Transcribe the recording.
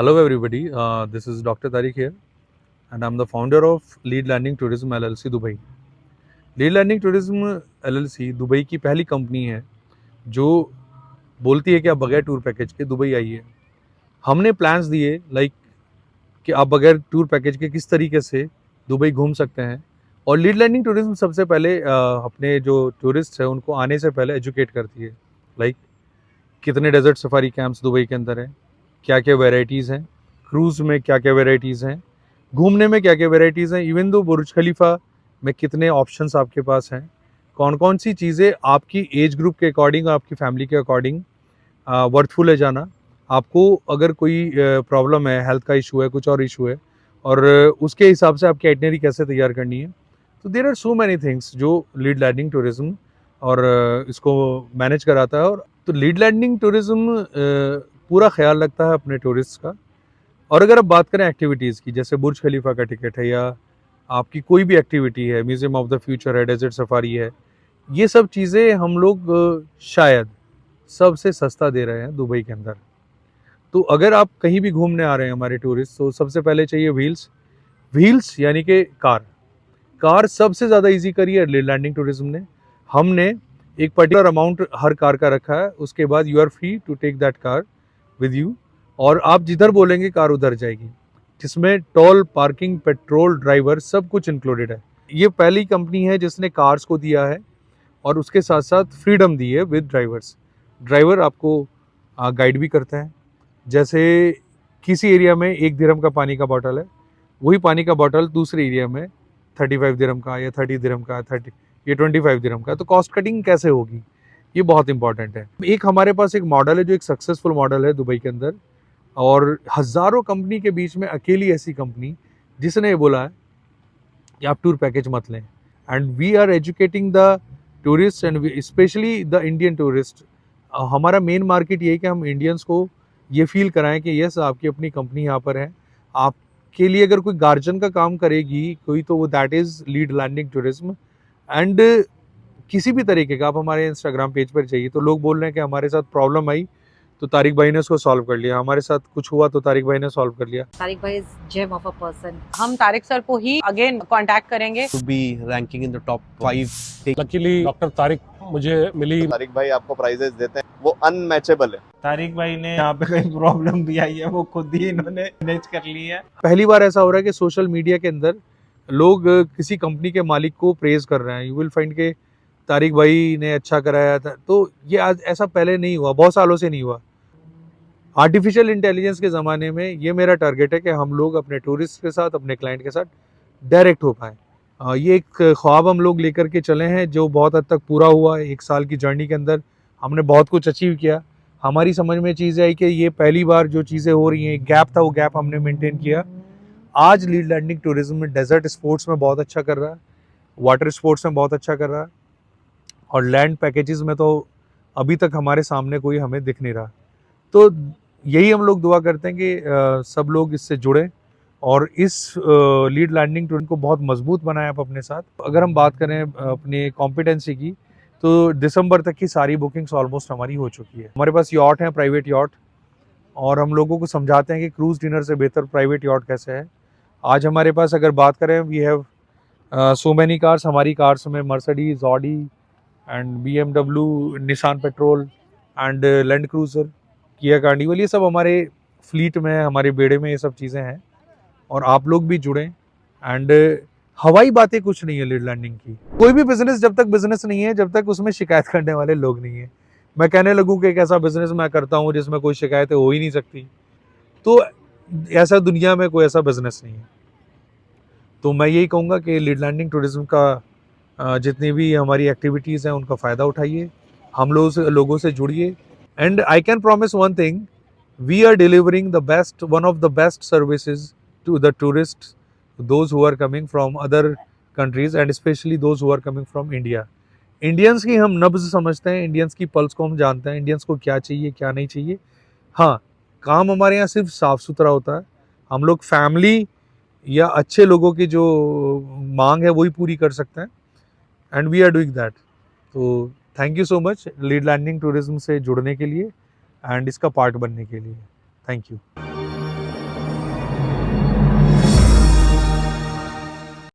Hello everybody, this is Dr. Tariq here and I'm the founder of Lead Landing Tourism LLC Dubai. Lead landing tourism LLC Dubai की पहली company है जो बोलती है कि आप बगैर टूर पैकेज के दुबई आइए। हमने प्लान्स दिए कि आप बगैर टूर पैकेज के किस तरीके से दुबई घूम सकते हैं। और लीड लैंडिंग टूरिज्म सबसे पहले अपने जो टूरिस्ट हैं उनको आने से पहले एजुकेट करती है। लाइक कितने डेजर्ट सफारी कैंप्स दुबई के अंदर हैं, क्या क्या वेराइटीज़ हैं, क्रूज़ में क्या क्या वेराइटीज़ हैं, घूमने में क्या क्या वेराइटीज़ हैं, इवन दो बुर्ज खलीफा में कितने ऑप्शंस आपके पास हैं, कौन कौन सी चीज़ें आपकी एज ग्रुप के अकॉर्डिंग, आपकी फैमिली के अकॉर्डिंग वर्थफुल है जाना। आपको अगर कोई प्रॉब्लम है, हेल्थ का इशू है, कुछ और इशू है, और उसके हिसाब से आपकी आइटनरी कैसे तैयार करनी है। तो there are so many things जो लीड लैंडिंग टूरिज्म और इसको मैनेज कराता है। और तो लीड लैंडिंग टूरिज्म पूरा ख्याल रखता है अपने टूरिस्ट का। और अगर आप बात करें एक्टिविटीज़ की, जैसे बुर्ज खलीफा का टिकट है या आपकी कोई भी एक्टिविटी है, म्यूज़ियम ऑफ द फ्यूचर है, डेजर्ट सफारी है, ये सब चीज़ें हम लोग शायद सबसे सस्ता दे रहे हैं दुबई के अंदर। तो अगर आप कहीं भी घूमने आ रहे हैं हमारे टूरिस्ट, तो सबसे पहले चाहिए व्हील्स यानी कि कार सबसे ज़्यादा ईजी करी है लीड लैंडिंग टूरिज्म ने। हमने एक पर्टिकुलर अमाउंट हर कार का रखा है, उसके बाद you are free to take that car with you, और आप जिधर बोलेंगे कार उधर जाएगी, जिसमें टोल, पार्किंग, पेट्रोल, ड्राइवर सब कुछ इंक्लूडेड है। ये पहली कंपनी है जिसने कार्स को दिया है और उसके साथ साथ फ्रीडम दी है विद ड्राइवर आपको गाइड भी करता है। जैसे किसी एरिया में 1 दिरहम का पानी का बॉटल है, वही पानी का बॉटल दूसरे एरिया में 35 दिरहम का या 30 दिरहम का, 25 दिरहम का। तो कॉस्ट कटिंग कैसे होगी, ये बहुत इंपॉर्टेंट है। एक हमारे पास एक मॉडल है जो एक सक्सेसफुल मॉडल है दुबई के अंदर, और हज़ारों कंपनी के बीच में अकेली ऐसी कंपनी जिसने ये बोला है कि आप टूर पैकेज मत लें। And we are educating the tourist and specially the Indian tourist. हमारा मेन मार्केट ये है कि हम इंडियंस को ये फील कराएं कि यस, आपकी अपनी कंपनी यहाँ पर है। आपके लिए अगर कोई गार्जियन का काम करेगी कोई, तो वो that is lead landing tourism. And किसी भी तरीके का आप हमारे इंस्टाग्राम पेज पर चाहिए, तो लोग बोल रहे हैं कि हमारे साथ प्रॉब्लम आई तो तारिक भाई ने उसको सॉल्व कर लिया, हमारे साथ कुछ हुआ तो तारिक भाई ने सॉल्व कर लिया। तारिक भाई is gem of a person. हम तारिक सर को ही अगेन कांटेक्ट करेंगे to be ranking in the top 5. Luckily doctor Tariq मुझे मिली। तारिक भाई आपको प्राइजेस देते हैं, वो अनमैचेबल है। तारिक भाई ने यहाँ पे कोई प्रॉब्लम भी आई है वो खुद ही इन्होंने मैनेज कर ली है। पहली बार ऐसा हो रहा है कि सोशल मीडिया के अंदर लोग किसी कंपनी के मालिक को प्रेज कर रहे हैं। यू विल फाइंड के तारिक भाई ने अच्छा कराया था, तो ये आज ऐसा पहले नहीं हुआ, बहुत सालों से नहीं हुआ। आर्टिफिशियल इंटेलिजेंस के ज़माने में ये मेरा टारगेट है कि हम लोग अपने टूरिस्ट के साथ, अपने क्लाइंट के साथ डायरेक्ट हो पाएँ। ये एक ख्वाब हम लोग लेकर के चले हैं जो बहुत हद तक पूरा हुआ है। 1 साल की जर्नी के अंदर हमने बहुत कुछ अचीव किया। हमारी समझ में चीज़ आई कि ये पहली बार जो चीज़ें हो रही हैं, एक गैप था, वो गैप हमने मेंटेन किया। आज लीड लैंडिंग टूरिज्म में डेजर्ट स्पोर्ट्स में बहुत अच्छा कर रहा है, वाटर स्पोर्ट्स में बहुत अच्छा कर रहा है, और लैंड पैकेजेस में तो अभी तक हमारे सामने कोई हमें दिख नहीं रहा। तो यही हम लोग दुआ करते हैं कि सब लोग इससे जुड़ें और इस लीड लैंडिंग टूर को बहुत मजबूत बनाएं आप अपने साथ। अगर हम बात करें अपने कॉम्पिटेंसी की, तो दिसंबर तक की सारी बुकिंग्स ऑलमोस्ट हमारी हो चुकी है। हमारे पास यॉट हैं, प्राइवेट यॉट, और हम लोगों को समझाते हैं कि क्रूज़ डिनर से बेहतर प्राइवेट यॉट कैसे है। आज हमारे पास अगर बात करें, we have so many cars. हमारी कार्स में Mercedes, Audi and BMW, Nissan Patrol and Land Cruiser, Kia Carnival, ये सब हमारे फ्लीट में, हमारे बेड़े में ये सब चीज़ें हैं। और आप लोग भी जुड़ें। एंड हवाई बातें कुछ नहीं है लीड लैंडिंग की। कोई भी बिजनेस जब तक बिजनेस नहीं है, जब तक उसमें शिकायत करने वाले लोग नहीं है। मैं कहने लगूं कि एक ऐसा बिजनेस मैं करता हूं जिसमें कोई शिकायतें हो ही नहीं सकती, तो ऐसा दुनिया में कोई ऐसा बिजनेस नहीं है। तो मैं यही कहूँगा कि लीड लैंडिंग टूरिज्म का जितनी भी हमारी एक्टिविटीज़ हैं उनका फ़ायदा उठाइए, हम लोगों से जुड़िए। And I can promise one thing, we are delivering one of the best services to the tourists, those who are coming from other countries and especially those who are coming from India. Indians की हम नब्ज़ समझते हैं, Indians की pulse को हम जानते हैं, इंडियंस को क्या चाहिए क्या नहीं चाहिए। हाँ, काम हमारे यहाँ सिर्फ साफ़ सुथरा होता है। हम लोग फैमिली या अच्छे लोगों की जो मांग है वही पूरी कर सकते हैं, and we are doing that. तो thank you so much lead landing tourism से जुड़ने के लिए एंड इसका पार्ट बनने के लिए। Thank you.